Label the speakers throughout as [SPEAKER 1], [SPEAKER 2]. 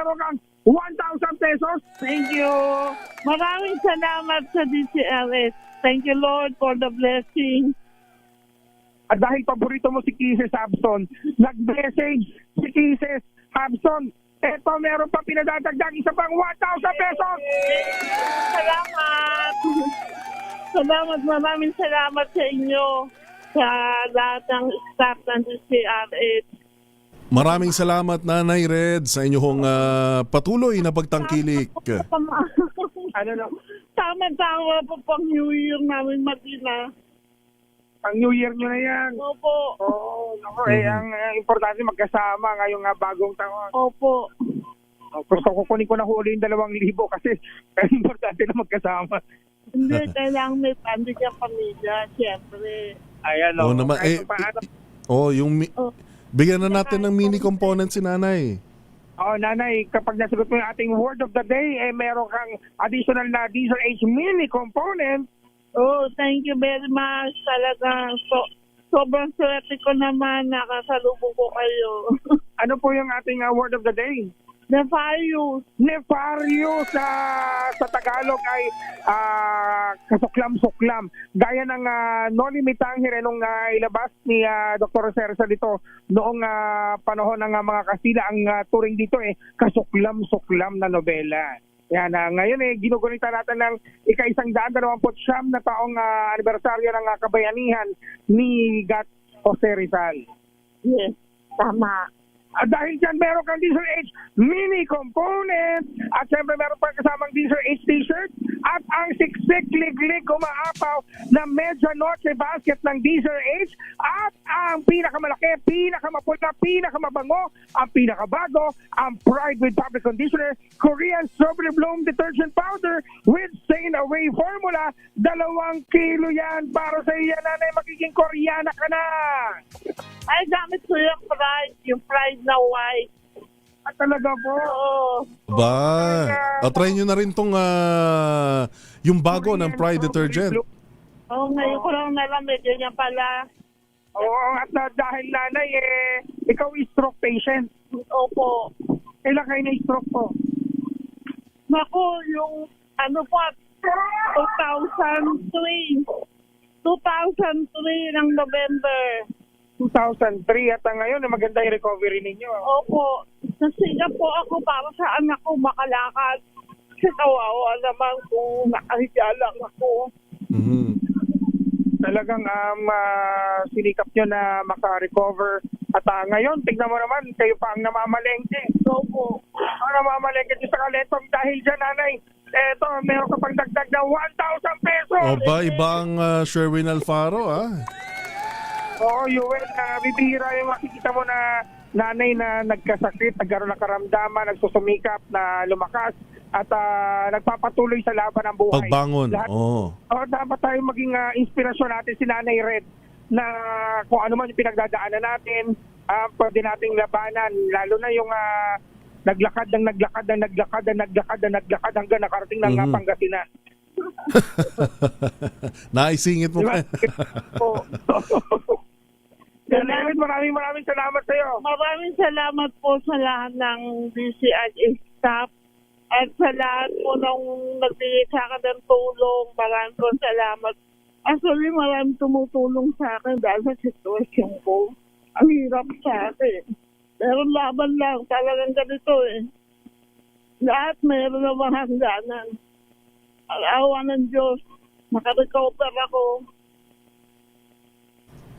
[SPEAKER 1] meron kang 1,000 pesos.
[SPEAKER 2] Thank you. Maraming salamat sa DCLS. Thank you, Lord, for the blessing.
[SPEAKER 1] At dahil paborito mo si Kisses Habson, nag-message si Kisses Habson. Eto, meron pa pinadadagdag isa pang 1,000 pesos.
[SPEAKER 2] Salamat. Salamat, maraming salamat sa inyo sa lahat ng staff ng DCLS.
[SPEAKER 3] Maraming salamat, Nanay Red, sa inyong patuloy na pagtangkilik.
[SPEAKER 1] Ano na?
[SPEAKER 2] Tama-tama po pang New Year namin, Martina.
[SPEAKER 1] Pang New Year nyo na yan.
[SPEAKER 2] Opo.
[SPEAKER 1] Oo, naku, ang importante magkasama ngayong bagong taon.
[SPEAKER 2] Opo.
[SPEAKER 1] Gusto ko kukunin ko na huli yung 2,000 kasi importante na magkasama.
[SPEAKER 2] Hindi, kailangan may pandi niyang pamilya, siyempre.
[SPEAKER 1] Ayan,
[SPEAKER 3] Oo naman,
[SPEAKER 1] kahit paano.
[SPEAKER 3] bigyan na natin ng mini component si Nanay.
[SPEAKER 1] Oh, Nanay, kapag nasagot mo yung ating word of the day, meron kang additional na Diesel H mini component.
[SPEAKER 2] Oh, thank you very much. Talagang sobrang swerte ko naman nakasalubong ko kayo.
[SPEAKER 1] Ano po yung ating word of the day?
[SPEAKER 2] Nefarious.
[SPEAKER 1] Nefarious sa Tagalog ay kasuklam-suklam. Gaya ng non-limitang hirenong ilabas ni Dr. Cerza dito noong panahon ng mga Kastila, ang turing dito kasuklam-suklam na nobela. Yan, ngayon ginugunita natin ng ika-129 na taong anibersaryo ng kabayanihan ni Gat Jose Rizal.
[SPEAKER 2] Yes, tama.
[SPEAKER 1] Dahil dyan, meron kang Diesel H mini component at siyempre meron pa kasamang Diesel H t-shirt at ang siksik liglig umaapaw na Medianoche basket ng Diesel H at ang pinakamalaki, pinakamapula, pinakamabango, ang pinakabago, ang Pride with Fabric Conditioner Korean Strawberry Bloom Detergent Powder with Stain Away Formula. 2 kilo yan para sa iyo, Nanay, magiging Koreana ka na.
[SPEAKER 2] Ay, gamit ko yung Pride na white.
[SPEAKER 1] At talaga po.
[SPEAKER 2] Oo.
[SPEAKER 3] Try nyo na rin tong yung bago ng Pride Detergent.
[SPEAKER 2] Oo, ngayon ko lang nalaman, ganyan pala.
[SPEAKER 1] Oo, at dahil, Nanay, ikaw is stroke patient.
[SPEAKER 2] Opo.
[SPEAKER 1] Kailan kayo na-stroke po?
[SPEAKER 2] Naku, yung ano po, 2003. 2003 ng November.
[SPEAKER 1] 2003 at ngayon maganda yung recovery ninyo.
[SPEAKER 2] Opo. Nasiga po ako para sa anak ko makalakad. Kasi kawawa naman kung nakahiga lang ako.
[SPEAKER 3] Mm-hmm.
[SPEAKER 1] Talagang sinikap nyo na maka-recover. At ngayon, tignan mo naman, kayo pa ang namamalengke.
[SPEAKER 2] Opo.
[SPEAKER 1] Ang namamalengke nyo sa Kaletong dahil dyan, Nanay. Eto, meron ka pang dagdag na 1,000 pesos.
[SPEAKER 3] Ibang Sherwin Alfaro,
[SPEAKER 1] Oo, Yuel, bibihira yung makikita mo na nanay na nagkasakit, nagkaroon ng karamdaman, nagsusumikap na lumakas at nagpapatuloy sa laban ng buhay.
[SPEAKER 3] Pagbangon,
[SPEAKER 1] dapat tayo maging inspirasyon natin si Nanay Red na kung ano man yung pinagdadaanan natin, pwede nating labanan, lalo na yung naglakad hanggang nakarating ng Pangasinan.
[SPEAKER 3] Naisingit mo pa.
[SPEAKER 1] Maraming salamat sa iyo.
[SPEAKER 2] Maraming salamat po sa lahat ng DCIS staff at sa lahat po nung nagbigay sa akin ng tulong. Maraming po salamat. Actually, maraming tumutulong sa akin dahil sa sitwasyon ko. Ang hirap sa akin. Pero laban lang. Talagang ganito Lahat mayroon namang hangganan. Ang awa ng Diyos. Nakarecover ako.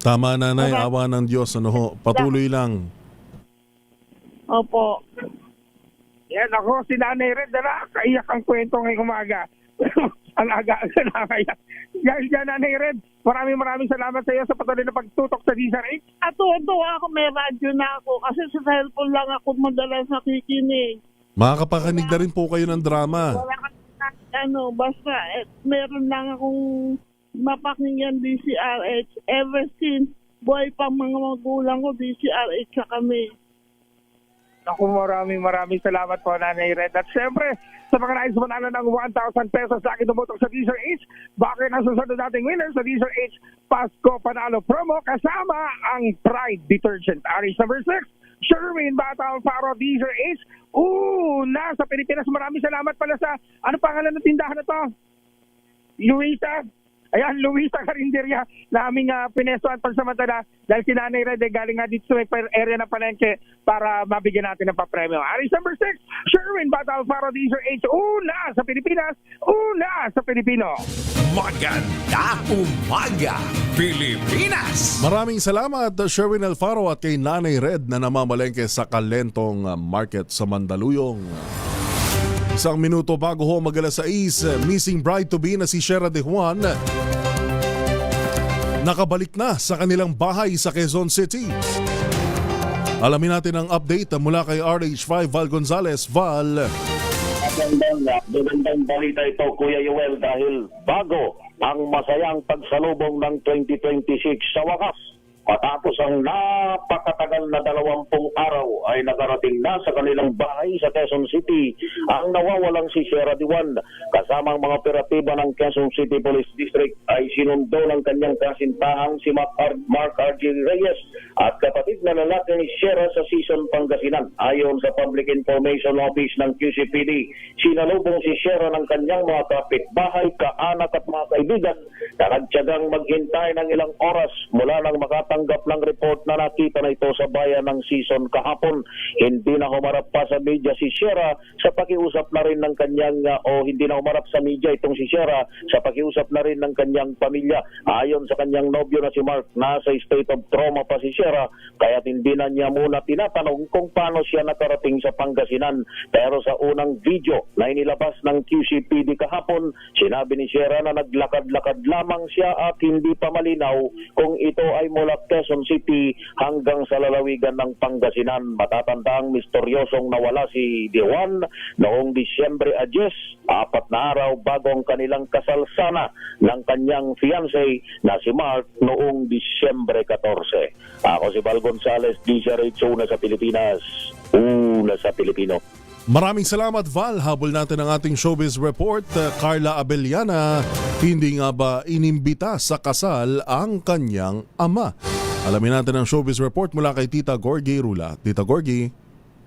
[SPEAKER 3] Tama, Nanay, awa ng Diyos. Patuloy lang.
[SPEAKER 2] Opo.
[SPEAKER 1] Yan ako, si Nanay Red, kaiyak ang kwento ngayong umaga. Ang aga-aga nakaiyak. Dahil dyan, Nanay Red, maraming salamat sa iyo sa patuloy na pagtutok sa DZRH.
[SPEAKER 2] At tuwa ako, may radyo na ako kasi sa cellphone lang ako madalas nakikinig.
[SPEAKER 3] Makakapakinig na rin po kayo ng drama.
[SPEAKER 2] Basta meron lang akong mapakinggan DCRH. Ever since buhay pa mga magulang ko, DCRH sa kami.
[SPEAKER 1] Ako, maraming salamat po, Nanay Red. At syempre, sa mga nais manalo ng 1,000 pesos sa akin tumutok sa DZRH, bakit nasusunod nating winner sa DZRH Pasko Panalo Promo kasama ang Pride Detergent. Aris number 6, Sherwin Bata Alfaro, DZRH. Nasa Pilipinas. Maraming salamat pala sa, ano pangalan ng tindahan na to? Luisa. Ayan, Luisa Carinderia na aming pinestuan pansamantala dahil si Nanay Red galing nga dito sa may area ng palengke para mabigyan natin ng papremyo. Aris number 6, Sherwin Bata Alfaro, DZRH. Una sa Pilipinas, una sa Pilipino.
[SPEAKER 4] Maganda umaga, Pilipinas!
[SPEAKER 3] Maraming salamat Sherwin Alfaro at kay Nanay Red na namamalengke sa Kalentong Market sa Mandaluyong. Isang minuto bago ho mag-alas 6, missing bride-to-be na si Shera De Juan nakabalik na sa kanilang bahay sa Quezon City. Alamin natin ang update mula kay RH5 Val Gonzalez. Val.
[SPEAKER 5] Magandang balita ito, Kuya Yoel, dahil bago ang masayang pagsalubong ng 2026 sa wakas. Matapos ang napakatagal na 20 araw ay nakarating na sa kanilang bahay sa Quezon City ang nawawalang si Shera De Juan. Kasamang mga operatiba ng Quezon City Police District ay sinundo ng kanyang kasintahang si Mark R.G. Reyes at kapatid na lalaki ni Shera sa Season, Pangasinan. Ayon sa Public Information Office ng QCPD, sinalubong si Shera ng kanyang mga kapitbahay, kaanak at mga kaibigan na nagtiyagang maghintay ng ilang oras mula nang makatanggap ng report na nakita na ito sa bayan ng Season kahapon. Hindi na humarap pa sa media si Shera sa pakiusap na rin ng kanyang hindi na humarap sa media itong si Shera sa pakiusap na rin ng kanyang pamilya. Ayon sa kanyang nobyo na si Mark, nasa state of trauma pa si Shera kaya hindi na niya muna tinatanong kung paano siya nakarating sa Pangasinan. Pero sa unang video na inilabas ng QCPD kahapon, sinabi ni Shera na naglakad-lakad lamang siya at hindi pa malinaw kung ito ay mula Quezon City hanggang sa lalawigan ng Pangasinan. Matatandaang misteryosong nawala si De Juan noong Disyembre 10, 4 na araw bago ang kanilang kasal sana ng kanyang fiancé na si Mark noong Disyembre 14. Ako si Val Gonzalez, DZRH, una sa Pilipinas, una sa Pilipino.
[SPEAKER 3] Maraming salamat Val. Habol natin ang ating showbiz report. Carla Abellana, hindi nga ba inimbita sa kasal ang kanyang ama? Alamin natin ang showbiz report mula kay Tita Gorgie Rula. Tita Gorgie.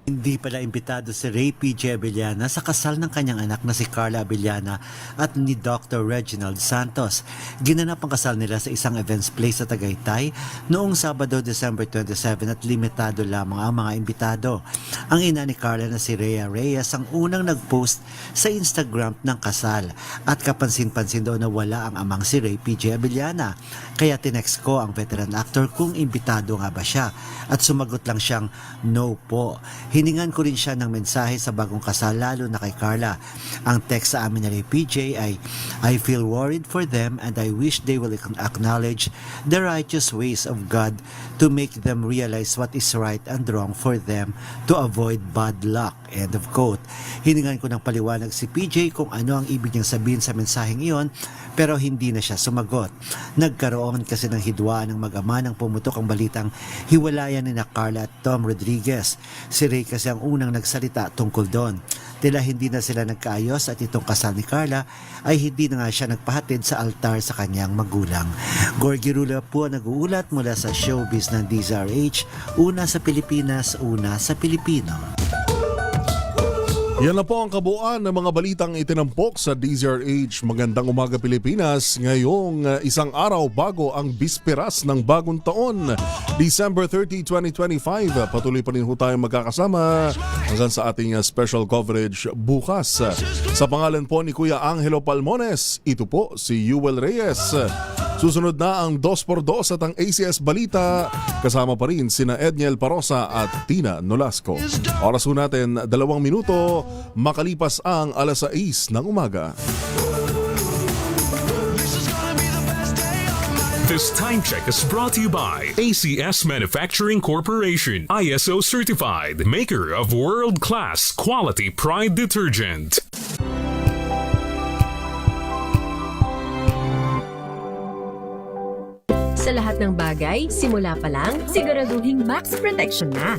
[SPEAKER 6] Hindi pala imbitado si Ray P.J. Abellana sa kasal ng kanyang anak na si Carla Abellana at ni Dr. Reginald Santos. Ginanap ang kasal nila sa isang events place sa Tagaytay noong Sabado, December 27 at limitado lamang ang mga imbitado. Ang ina ni Carla na si Rhea Reyes ang unang nag-post sa Instagram ng kasal at kapansin-pansin daw na wala ang amang si Ray P.J. Abellana. Kaya tinext ko ang veteran actor kung imbitado nga ba siya at sumagot lang siyang no po. Hiningan ko rin siya ng mensahe sa bagong kasal lalo na kay Carla. Ang text sa amin ni PJ ay, I feel worried for them and I wish they will acknowledge the righteous ways of God to make them realize what is right and wrong for them to avoid bad luck. End of quote. Hiningan ko ng paliwanag si PJ kung ano ang ibig niyang sabihin sa mensaheng iyon pero hindi na siya sumagot. Nagkaroon kasi ng hidwaan ng mag-ama nang pumutok ang balitang hiwalayan ni Carla at Tom Rodriguez. Si Ray kasi ang unang nagsalita tungkol doon. Tila hindi na sila nagkaayos at itong kasal ni Carla ay hindi na nga siya nagpahatid sa altar sa kanyang magulang. Gorgie Rula po nag-uulat mula sa showbiz ng DZRH, una sa Pilipinas, una sa Pilipino.
[SPEAKER 3] Yan na po ang kabuuan ng mga balitang itinampok sa DZRH. Magandang umaga Pilipinas. Ngayong isang araw bago ang bisperas ng bagong taon, December 30, 2025. Patuloy pa rin ho tayong magkakasama hanggang sa ating special coverage bukas. Sa pangalan po ni Kuya Angelo Palmones, ito po si Yuel Reyes. Susunod na ang 2x2 at ang ACS Balita. Kasama pa rin sina Edniel Parosa at Tina Nolasco. Oras ho natin 2 minuto makalipas ang alas 6 ng umaga.
[SPEAKER 4] This time check is brought to you by ACS Manufacturing Corporation, ISO certified, maker of world-class quality Pride detergent.
[SPEAKER 7] Sa lahat ng bagay, simula pa lang, siguraduhin max protection na.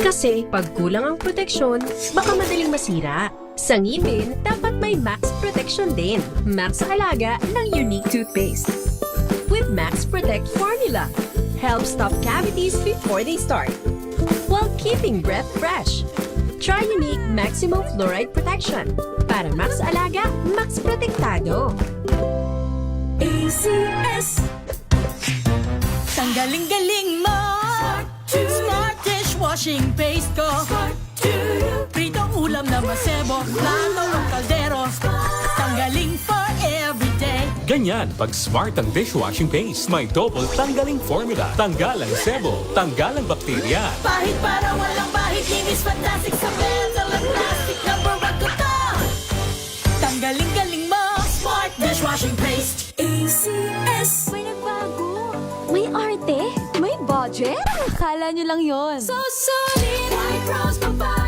[SPEAKER 7] Kasi pag kulang ang proteksyon, baka madaling masira. Sa ngipin, dapat may max protection din. Max sa alaga ng unique toothpaste. With Max Protect Formula, help stop cavities before they start. while keeping breath fresh. Try Unique Maximum Fluoride Protection. Para max alaga, max protektado.
[SPEAKER 8] ACS. Tanggaling-galing mo. Smart dishwashing paste ko. Pritong ulam na masebo. Plato o kaldero. Tanggaling for everyday.
[SPEAKER 4] Ganyan, pag smart ang dishwashing paste, may double tanggaling formula. Tanggal ang sebo, tanggal ang bakterya.
[SPEAKER 8] Pahit para walang pahit. Linis fantastic sa metal at plastic. Number 1 ko to. Tanggaling-galing mo. Smart dishwashing paste. ACS.
[SPEAKER 9] May nagbago. May arte. May budget. Akala nyo lang yon.
[SPEAKER 8] So solid. White Rose Papaya.